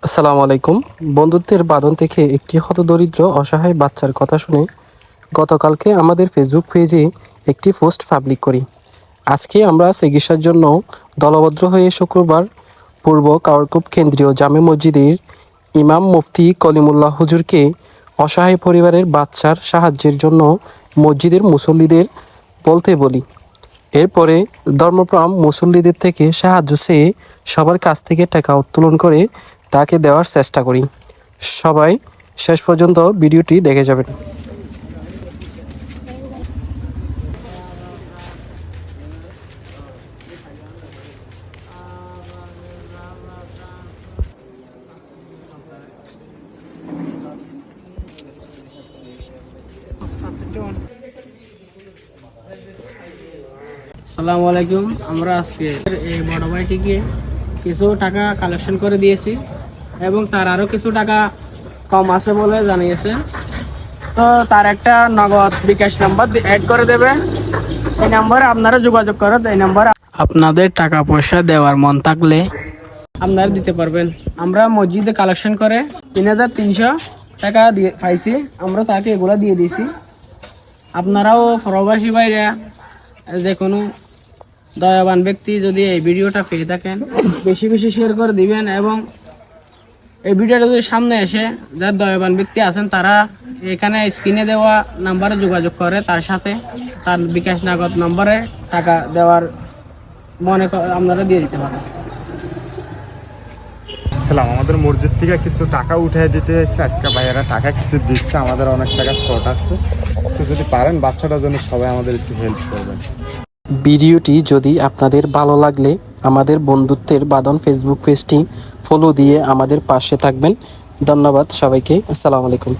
আসসালামু আলাইকুম। বন্ধুত্বের বাঁধন থেকে একটি হতদরিদ্র অসহায় বাচ্চার কথা শুনে গতকালকে আমাদের ফেসবুক পেজে একটি পোস্ট পাবলিক করি। আজকে আমরা চিকিৎসার জন্য দলবদ্ধ হয়ে শুক্রবার পূর্ব কাওয়ারকুপ কেন্দ্রীয় জামে মসজিদের ইমাম মুফতি কলিমুল্লাহ হুজুরকে অসহায় পরিবারের বাচ্চার সাহায্যের জন্য মসজিদের মুসল্লিদের বলতে বলি। এরপরে ধর্মপ্রাণ মুসল্লিদের থেকে সাহায্য চেয়ে সবার কাছ থেকে টাকা উত্তোলন করে তাকে দেওয়ার চেষ্টা করি। সবাই শেষ পর্যন্ত ভিডিওটি দেখে যাবেন। আসসালামু আলাইকুম। আমরা আজকে এই বড় ভাইটিকে কিছু টাকা কালেকশন করে দিয়েছি এবং তার আরও কিছু টাকা কম আছে বলে জানিয়েছে। তো তার একটা নগদ বিকাশ নাম্বার অ্যাড করে দেবে। এই নাম্বারে আপনারা যোগাযোগ করেন। এই নাম্বারে আপনাদের টাকা পয়সা দেওয়ার মন থাকলে আপনারা দিতে পারবেন। আমরা মসজিদে কালেকশন করে 3,300 টাকা দিয়ে পাইছি। আমরা তাকে এগুলো দিয়ে দিয়েছি। আপনারাও প্রবাসী ভাইরা যে কোনো দয়াবান ব্যক্তি যদি এই ভিডিওটা পেয়ে থাকেন বেশি বেশি শেয়ার করে দিবেন এবং এই ভিডিওটা যদি সামনে এসে যার দয়াবান ব্যক্তি আছেন তারা এখানে স্ক্রিনে দেওয়া নাম্বারে যোগাযোগ করে তার সাথে তার বিকাশ নগদ নম্বরে টাকা দেওয়ার আপনারা দিয়ে দিতে পারেন। আমাদের মসজিদ থেকে কিছু টাকা উঠাই দিতে এসছে আজকে ভাইয়েরা টাকা কিছু দিচ্ছে, আমাদের অনেক টাকা শর্ট আছে, তো যদি পারেন বাচ্চাটার জন্য সবাই আমাদের একটু হেল্প করবেন। ভিডিওটি যদি আপনাদের ভালো লাগলে আমাদের বন্ধুত্বের বাঁধন ফেসবুক পেজটি ফলো দিয়ে আমাদের পাশে থাকবেন। ধন্যবাদ সবাইকে। আসসালামু আলাইকুম।